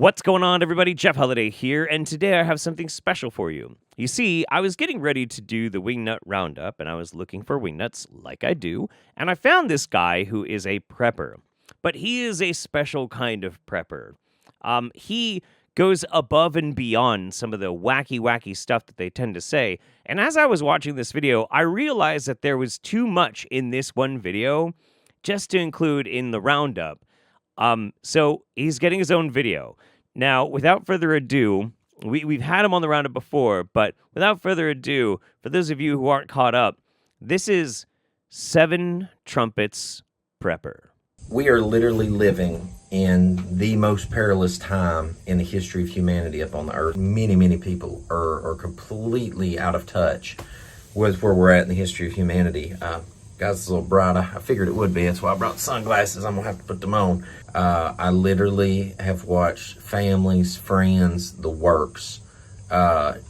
What's going on, everybody? Jeff Holiday here, and today I have something special for you. You see, I was getting ready to do the wingnut roundup, and I was looking for wingnuts like I do, and I found this guy who is a prepper. But he is a special kind of prepper. He goes above and beyond some of the wacky stuff that they tend to say, and as I was watching this video, I realized that there was too much in this one video just to include in the roundup. So he's getting his own video. Now, without further ado, we've had him on the roundup before, but without further ado, for those of you who aren't caught up, this is 7 Trumpets Prepper. We are literally living in the most perilous time in the history of humanity up on the earth. Many people are completely out of touch with where we're at in the history of humanity. Guys, it's a little bright. I figured it would be. That's why I brought sunglasses. I'm going to have to put them on. I literally have watched families, friends, the works,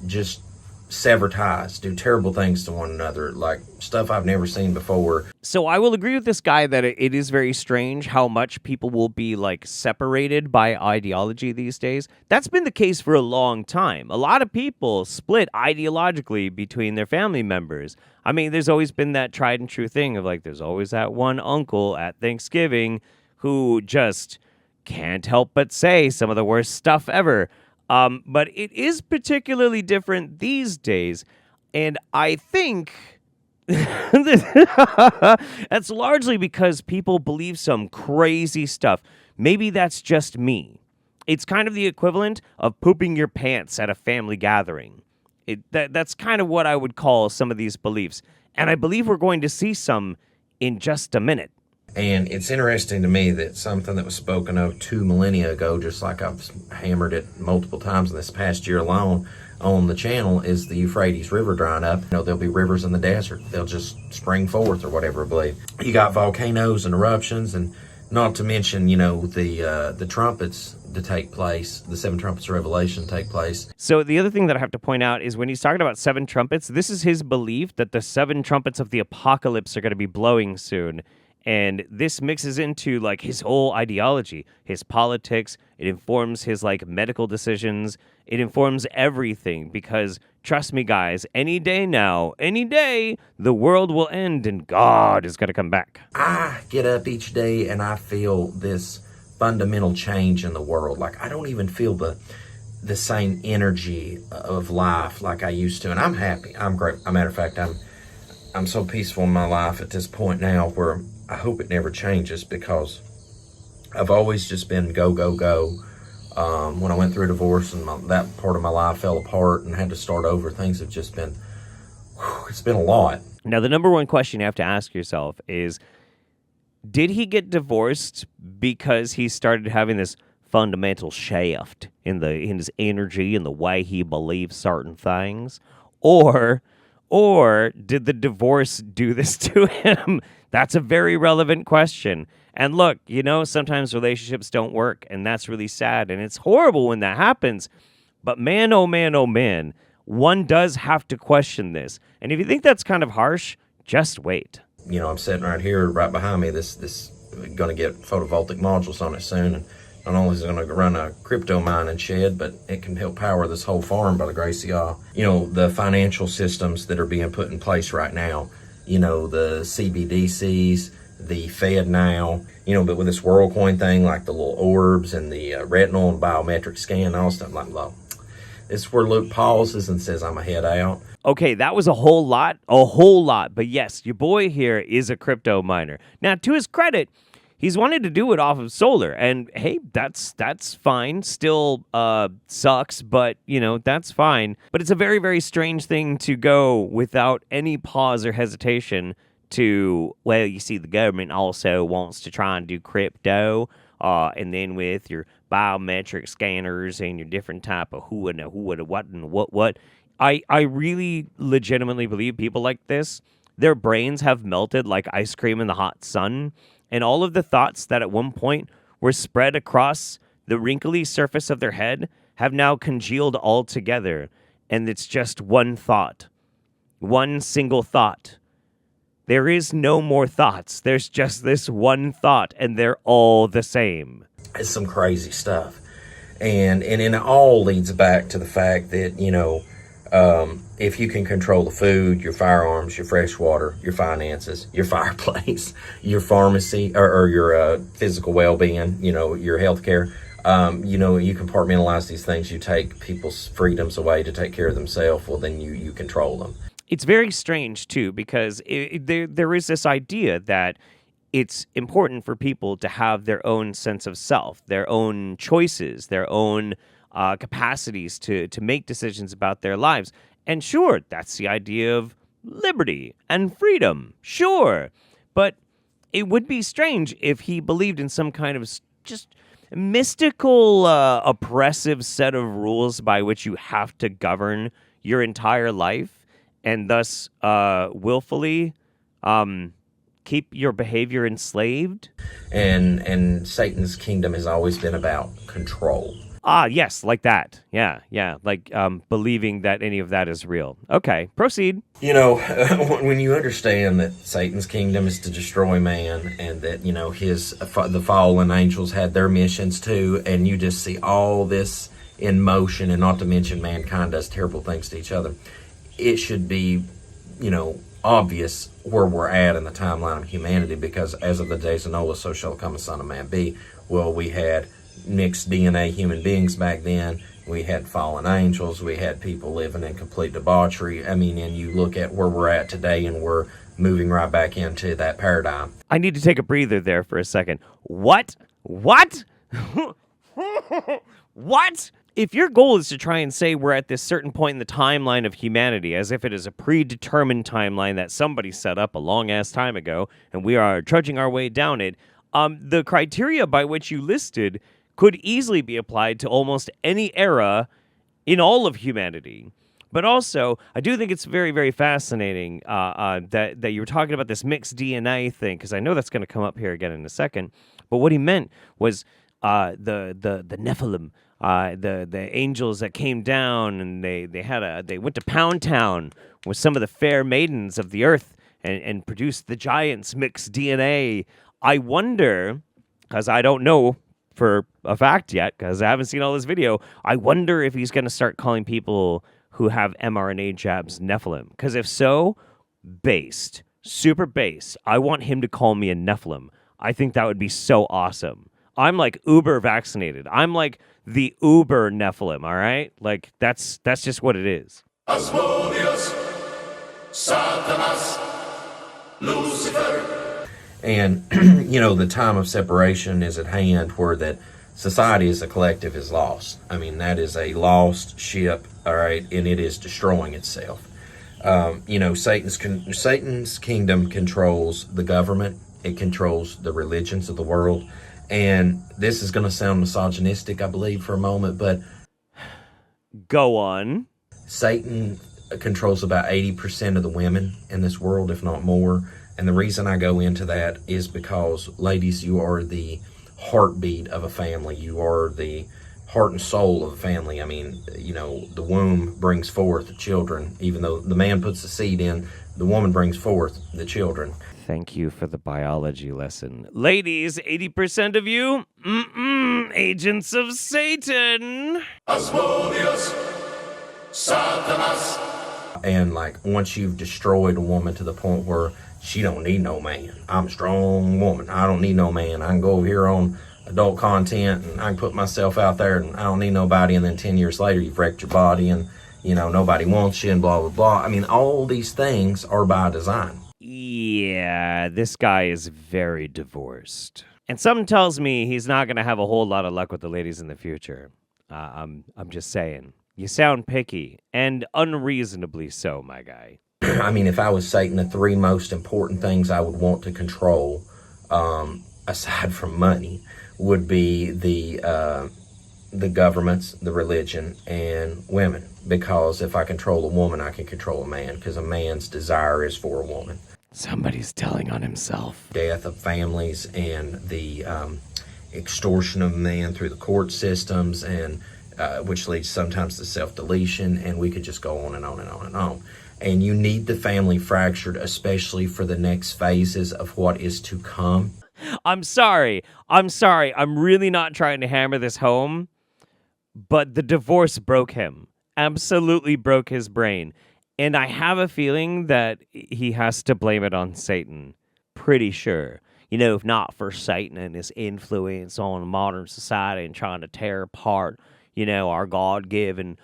just sever ties, do terrible things to one another, like stuff I've never seen before. So I will agree with this guy that it is very strange how much people will be like separated by ideology these days. That's been the case for a long time. A lot of people split ideologically between their family members. I mean, there's always been that tried and true thing of like, there's always that one uncle at Thanksgiving who just can't help but say some of the worst stuff ever. But it is particularly different these days, and I think that's largely because people believe some crazy stuff. Maybe that's just me. It's kind of the equivalent of pooping your pants at a family gathering. That's kind of what I would call some of these beliefs, and I believe we're going to see some in just a minute. And it's interesting to me that something that was spoken of 2 millennia ago, just like I've hammered it multiple times in this past year alone on the channel, is the Euphrates River drying up. You know, there'll be rivers in the desert. They'll just spring forth or whatever, I believe. You got volcanoes and eruptions, and not to mention, you know, the trumpets to take place, the 7 trumpets of Revelation take place. So the other thing that I have to point out is when he's talking about 7 trumpets, this is his belief that the 7 trumpets of the apocalypse are going to be blowing soon. And this mixes into like his whole ideology, his politics. It informs his like medical decisions. It informs everything because trust me, guys, any day now, any day, the world will end and God is going to come back. I get up each day and I feel this fundamental change in the world. Like I don't even feel the same energy of life like I used to. And I'm happy. I'm great. As a matter of fact, I'm so peaceful in my life at this point now where I hope it never changes because I've always just been go. When I went through a divorce and that part of my life fell apart and had to start over, things have just been, it's been a lot. Now, the number one question you have to ask yourself is, did he get divorced because he started having this fundamental shift in his energy and the way he believes certain things? Or did the divorce do this to him? That's a very relevant question. And look, you know, sometimes relationships don't work, and that's really sad, and it's horrible when that happens. But man, oh man, one does have to question this. And if you think that's kind of harsh, just wait. You know, I'm sitting right here, right behind me. This going to get photovoltaic modules on it soon, and not only is it going to run a crypto mining shed, but it can help power this whole farm by the grace of y'all. You know, the financial systems that are being put in place right now, you know, the CBDCs, the Fed now, you know, but with this WorldCoin thing, like the little orbs and the retinal and biometric scan and all stuff, like, well, this is where Luke pauses and says, I'm a head out. Okay, that was a whole lot. But yes, your boy here is a crypto miner. Now, to his credit, he's wanted to do it off of solar, and hey, that's fine. Still sucks, but, you know, that's fine. But it's a very, very strange thing to go without any pause or hesitation to, well, you see, the government also wants to try and do crypto, and then with your biometric scanners and your different type of who and what and what. I really legitimately believe people like this, their brains have melted like ice cream in the hot sun. And all of the thoughts that at one point were spread across the wrinkly surface of their head have now congealed all together. And it's just one thought. One single thought. There is no more thoughts. There's just this one thought, and they're all the same. It's some crazy stuff. And it all leads back to the fact that, if you can control the food, your firearms, your fresh water, your finances, your fireplace, your pharmacy, or your physical well-being, your health care, you compartmentalize these things. You take people's freedoms away to take care of themselves. Well, then you control them. It's very strange, too, because there is this idea that it's important for people to have their own sense of self, their own choices, their own capacities to make decisions about their lives. And sure, that's the idea of liberty and freedom, sure. But it would be strange if he believed in some kind of just mystical, oppressive set of rules by which you have to govern your entire life and thus willfully keep your behavior enslaved. And Satan's kingdom has always been about control. Ah, yes, like that. Yeah, like believing that any of that is real. Okay, proceed. When you understand that Satan's kingdom is to destroy man, and that, the fallen angels had their missions too, and you just see all this in motion, and not to mention mankind does terrible things to each other, it should be, obvious where we're at in the timeline of humanity, because as of the days of Noah, so shall come the Son of Man be. Well, we had mixed DNA human beings back then. We had fallen angels. We had people living in complete debauchery. I mean, and you look at where we're at today, and we're moving right back into that paradigm. I need to take a breather there for a second. What? What? If your goal is to try and say we're at this certain point in the timeline of humanity, as if it is a predetermined timeline that somebody set up a long-ass time ago, and we are trudging our way down it, the criteria by which you listed could easily be applied to almost any era in all of humanity. But also, I do think it's very, very fascinating that you were talking about this mixed DNA thing, because I know that's going to come up here again in a second. But what he meant was the Nephilim, the angels that came down, and they went to Pound Town with some of the fair maidens of the earth and produced the giants' mixed DNA. I wonder, because I don't know for a fact yet, because I haven't seen all this video, I wonder if he's going to start calling people who have mRNA jabs Nephilim. Because if so, based, super based. I want him to call me a Nephilim. I think that would be so awesome. I'm like uber vaccinated. I'm like the uber Nephilim, all right? Like, that's just what it is. Asmodeus, Satanas, Lucifer. And, the time of separation is at hand, where that society as a collective is lost. I mean, that is a lost ship, all right, and it is destroying itself. Satan's kingdom controls the government. It controls the religions of the world. And this is going to sound misogynistic, I believe, for a moment, but... Go on. Satan controls about 80% of the women in this world, if not more. And the reason I go into that is because, ladies, you are the heartbeat of a family. You are the heart and soul of a family. I mean, the womb brings forth children. Even though the man puts the seed in, the woman brings forth the children. Thank you for the biology lesson. Ladies, 80% of you, agents of Satan. Asmodeus, Satanas. And, once you've destroyed a woman to the point where she don't need no man. I'm a strong woman. I don't need no man. I can go over here on adult content, and I can put myself out there, and I don't need nobody. And then 10 years later, you've wrecked your body, and, nobody wants you, and blah, blah, blah. I mean, all these things are by design. Yeah, this guy is very divorced. And something tells me he's not going to have a whole lot of luck with the ladies in the future. I'm just saying. You sound picky, and unreasonably so, my guy. I mean, if I was Satan, the three most important things I would want to control, aside from money, would be the governments, the religion, and women. Because if I control a woman, I can control a man, because a man's desire is for a woman. Somebody's telling on himself. Death of families and the extortion of man through the court systems, and which leads sometimes to self-deletion, and we could just go on and on and on and on. And you need the family fractured, especially for the next phases of what is to come. I'm sorry. I'm really not trying to hammer this home. but the divorce broke him. Absolutely broke his brain. And I have a feeling that he has to blame it on Satan. Pretty sure. If not for Satan and his influence on modern society and trying to tear apart, our God-given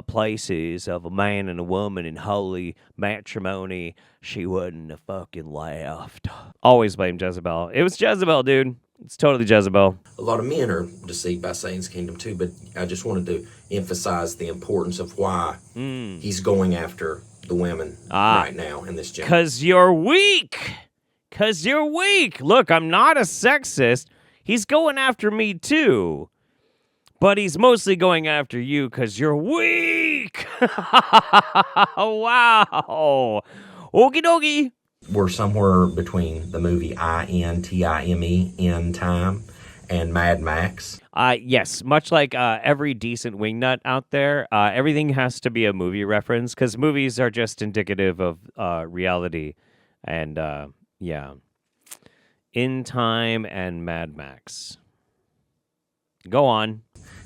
places of a man and a woman in holy matrimony, she wouldn't have fucking laughed. Always blame Jezebel. It was Jezebel, dude. It's totally Jezebel. A lot of men are deceived by Satan's kingdom too, but I just wanted to emphasize the importance of why he's going after the women right now in this generation. Because you're weak. Because you're weak. Look, I'm not a sexist. He's going after me too. But he's mostly going after you because you're weak. Wow. Okie dokie. We're somewhere between the movie INTIME, End Time, and Mad Max. Yes, much like every decent wingnut out there, everything has to be a movie reference because movies are just indicative of reality. And yeah. In Time and Mad Max. Go on.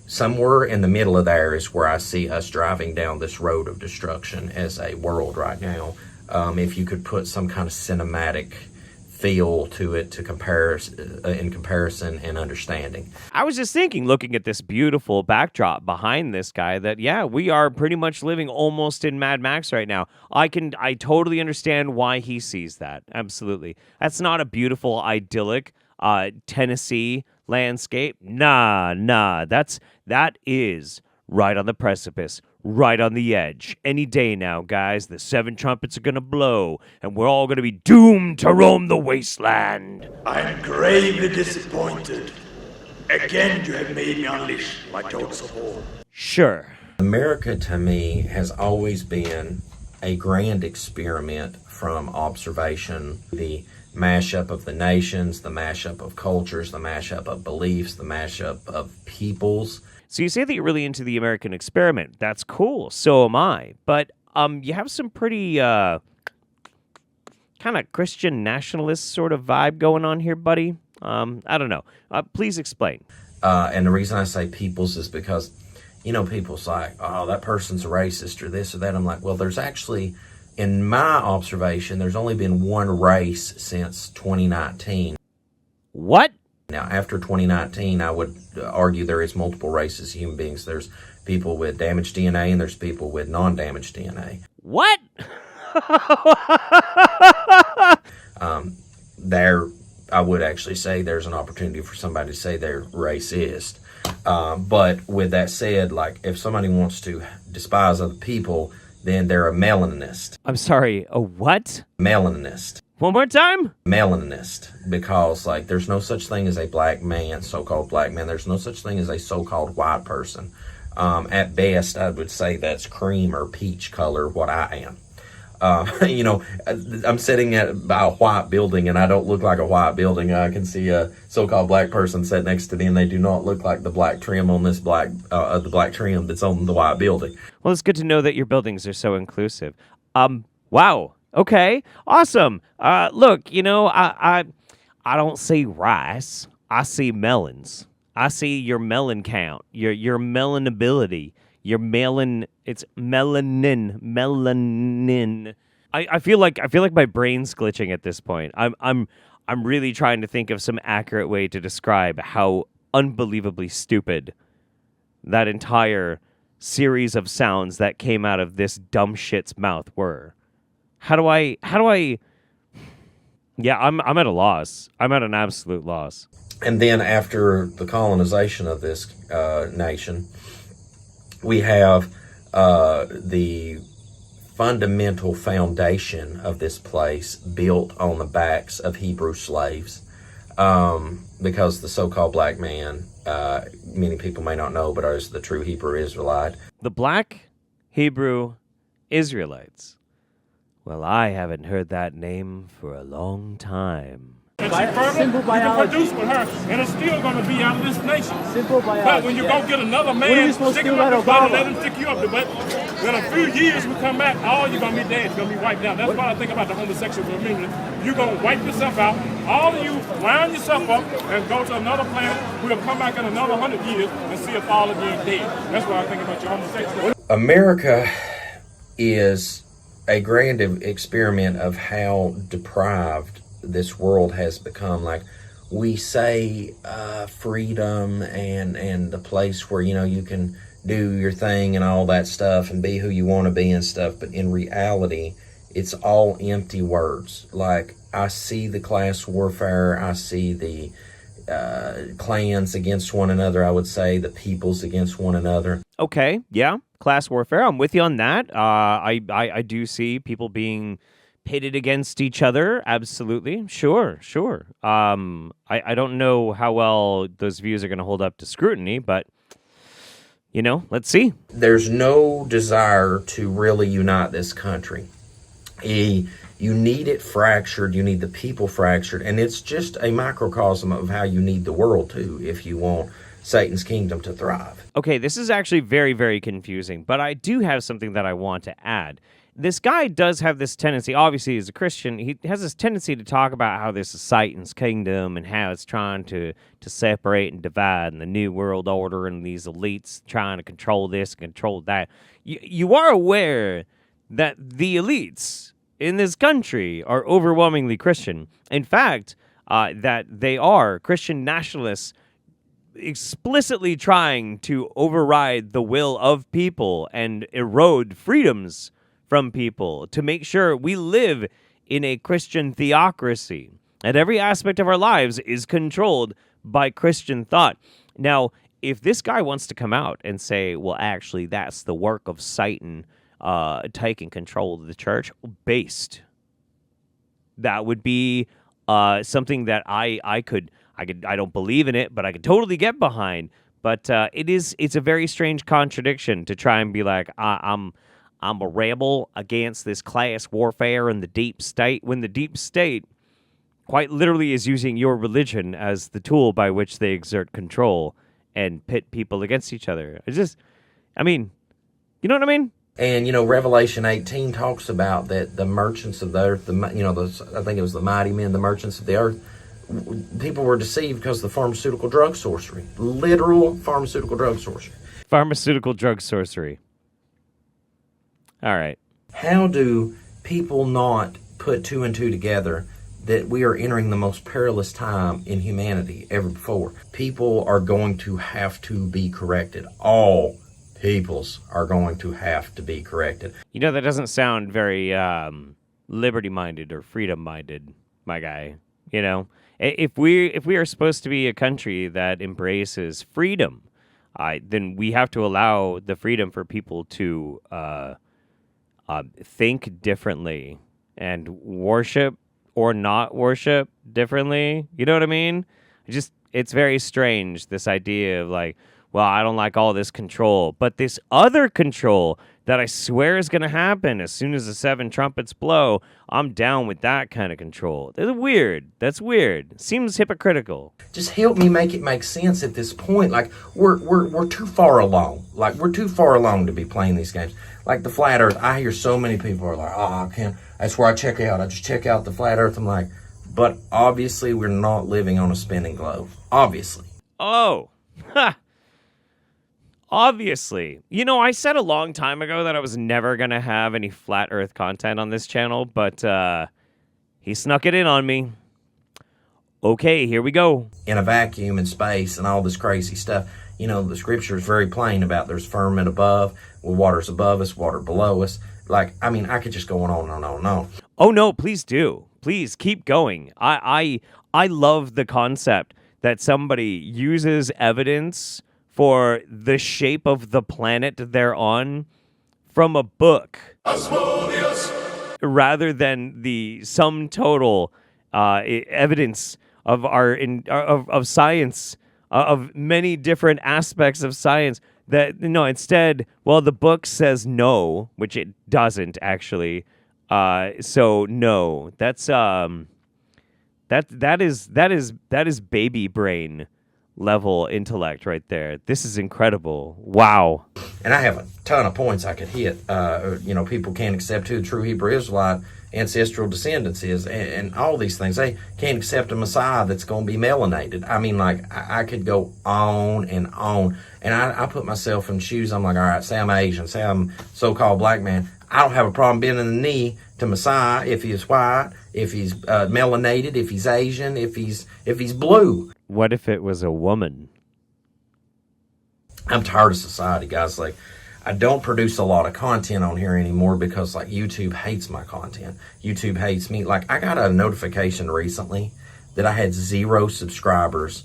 Somewhere in the middle of there is where I see us driving down this road of destruction as a world right now. If you could put some kind of cinematic feel to it in comparison and understanding. I was just thinking, looking at this beautiful backdrop behind this guy, that, yeah, we are pretty much living almost in Mad Max right now. I totally understand why he sees that. Absolutely. That's not a beautiful, idyllic Tennessee landscape. Nah. That is right on the precipice, right on the edge. Any day now, guys, the 7 trumpets are going to blow, and we're all going to be doomed to roam the wasteland. I am gravely disappointed. Again, you have made me unleash my dogs of war. Sure. America, to me, has always been a grand experiment from observation. The mashup of the nations, the mashup of cultures, the mashup of beliefs, the mashup of peoples. So you say that you're really into the American experiment. That's cool. So am I. But you have some pretty kind of Christian nationalist sort of vibe going on here, buddy. I don't know. Please explain. And the reason I say peoples is because, people's like, oh, that person's a racist or this or that. I'm like, well, there's actually, in my observation, there's only been one race since 2019. What? Now, after 2019, I would argue there is multiple races of human beings. There's people with damaged DNA and there's people with non-damaged DNA. What? I would actually say there's an opportunity for somebody to say they're racist. But with that said, like, if somebody wants to despise other people, then they're a melaninist. I'm sorry, a what? Melaninist. One more time? Melaninist. Because, like, there's no such thing as a black man, so-called black man. There's no such thing as a so-called white person. At best, I would say that's cream or peach color, what I am. I'm sitting by a white building, and I don't look like a white building. I can see a so-called black person sitting next to me, and they do not look like the black trim on this the black trim that's on the white building. Well, it's good to know that your buildings are so inclusive. Wow. Okay. Awesome. Look, I don't see rice. I see melons. I see your melon count, your melon ability. Your melanin, it's melanin. I feel like my brain's glitching at this point. I'm really trying to think of some accurate way to describe how unbelievably stupid that entire series of sounds that came out of this dumb shit's mouth were. How do I? Yeah, I'm at a loss. I'm at an absolute loss. And then after the colonization of this nation, we have the fundamental foundation of this place built on the backs of Hebrew slaves, because the so-called black man, many people may not know, but is the true Hebrew Israelite. The black Hebrew Israelites. Well, I haven't heard that name for a long time. and she fertile, you can produce with her, and it's still going to be out of this nation. Simple biology. But when you go get another man, stick him up the butt and let him stick you up the butt, in a few years we come back, all you're going to be dead. It's going to be wiped out. That's what I think about the homosexual community. You're going to wipe yourself out. All of you round yourself up and go to another planet. We'll come back in another 100 years and see us all again dead. That's what I think about your homosexual. America is a grand experiment of how deprived this world has become. Like, we say freedom and the place where, you can do your thing and all that stuff and be who you want to be and stuff, but in reality, it's all empty words. Like, I see the class warfare, I see the clans against one another, I would say, the peoples against one another. Okay, yeah, class warfare. I'm with you on that. I do see people being pitted against each other. Absolutely, sure. I don't know how well those views are going to hold up to scrutiny, but let's see. There's no desire to really unite this country. You need it fractured. You need the people fractured, and it's just a microcosm of how you need the world to, if you want Satan's kingdom to thrive. Okay, this is actually very, very confusing, but I do have something that I want to add. This guy does have this tendency, obviously as a Christian, he has this tendency to talk about how this is Satan's kingdom and how it's trying to separate and divide, and the New World Order and these elites trying to control this and control that. You are aware that the elites in this country are overwhelmingly Christian. In fact, that they are Christian nationalists explicitly trying to override the will of people and erode freedoms from people to make sure we live in a Christian theocracy, and every aspect of our lives is controlled by Christian thought. Now, if this guy wants to come out and say, well, actually, that's the work of Satan taking control of the church, that would be something that I don't believe in it, but I could totally get behind. But it's a very strange contradiction to try and be like, I'm a rebel against this class warfare and the deep state, when the deep state quite literally is using your religion as the tool by which they exert control and pit people against each other. You know what I mean? And, Revelation 18 talks about that the merchants of the earth, I think it was the mighty men, the merchants of the earth, people were deceived because of the pharmaceutical drug sorcery. Literal pharmaceutical drug sorcery. Pharmaceutical drug sorcery. All right. How do people not put two and two together that we are entering the most perilous time in humanity ever before? People are going to have to be corrected. All peoples are going to have to be corrected. That doesn't sound very liberty-minded or freedom-minded, my guy. If we are supposed to be a country that embraces freedom, then we have to allow the freedom for people to think differently and worship or not worship differently. You know what I mean? It's very strange, this idea of like, well, I don't like all this control, but this other control that I swear is going to happen as soon as the 7 trumpets blow, I'm down with that kind of control. That's weird. Seems hypocritical. Just help me make it make sense at this point. Like, we're too far along. Like, we're too far along to be playing these games. Like the flat earth, I hear so many people are like, I can't. That's where I check out. I just check out the flat earth. I'm like, but obviously we're not living on a spinning globe. Obviously. Oh, ha. Obviously. I said a long time ago that I was never going to have any flat earth content on this channel, but he snuck it in on me. Okay, here we go. In a vacuum in space and all this crazy stuff. The scripture is very plain about there's firmament above, well, water's above us, water below us. I could just go on and on and on and on. Oh, no, please do. Please keep going. I love the concept that somebody uses evidence for the shape of the planet they're on from a book rather than the sum total evidence of of science, of many different aspects of science. That instead, well, the book says no, which it doesn't actually. So no, that's That is baby brain level intellect right there. This is incredible. Wow. And I have a ton of points I could hit. People can't accept who the true Hebrew Israelite ancestral descendants is, and all these things. They can't accept a Messiah that's going to be melanated. I mean, like, I could go on and on. And I put myself in shoes. I'm like, all right, say I'm Asian, say I'm so-called black man. I don't have a problem bending the knee to Messiah if he's white, if he's melanated, if he's Asian, if he's blue. What if it was a woman? I'm tired of society, guys. Like, I don't produce a lot of content on here anymore because, like, YouTube hates my content. YouTube hates me. Like, I got a notification recently that I had 0 subscribers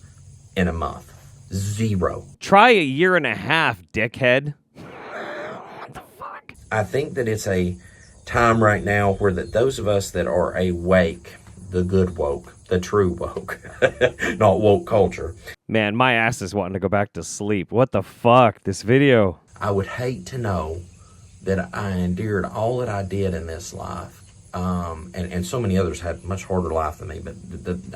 in a month. 0. Try a year and a half, dickhead. What the fuck? I think that it's a time right now where those of us that are awake, the good woke, the true woke, not woke culture. Man, my ass is wanting to go back to sleep. What the fuck? This video. I would hate to know that I endured all that I did in this life. And so many others had much harder life than me, but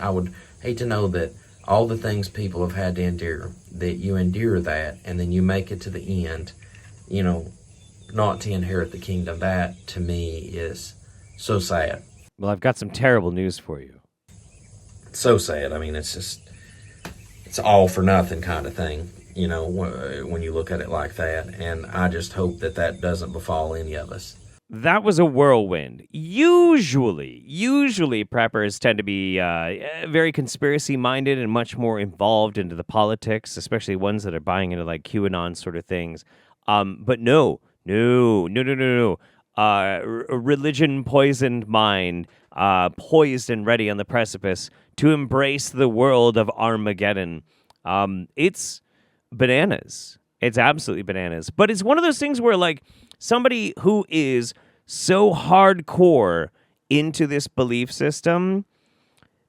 I would hate to know that all the things people have had to endure, that you endure that, and then you make it to the end, not to inherit the kingdom. That, to me, is so sad. Well, I've got some terrible news for you. So sad. I mean, it's all for nothing kind of thing, when you look at it like that. And I just hope that doesn't befall any of us. That was a whirlwind. Usually preppers tend to be very conspiracy-minded and much more involved into the politics, especially ones that are buying into like QAnon sort of things. But no. A religion-poisoned mind, poised and ready on the precipice to embrace the world of Armageddon. It's bananas. It's absolutely bananas. But it's one of those things where, like, somebody who is so hardcore into this belief system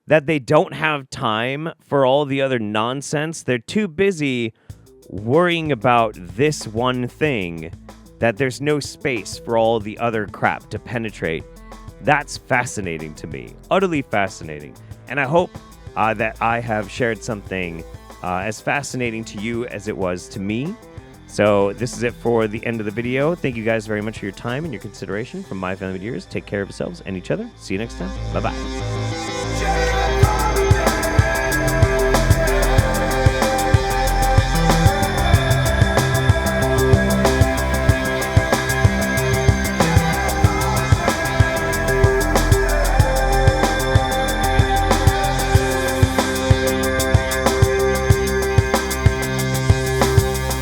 that they don't have time for all the other nonsense. They're too busy worrying about this one thing that there's no space for all the other crap to penetrate. That's fascinating to me. Utterly fascinating. And I hope that I have shared something as fascinating to you as it was to me. So this is it for the end of the video. Thank you guys very much for your time and your consideration. From my family to yours, take care of yourselves and each other. See you next time. Bye-bye.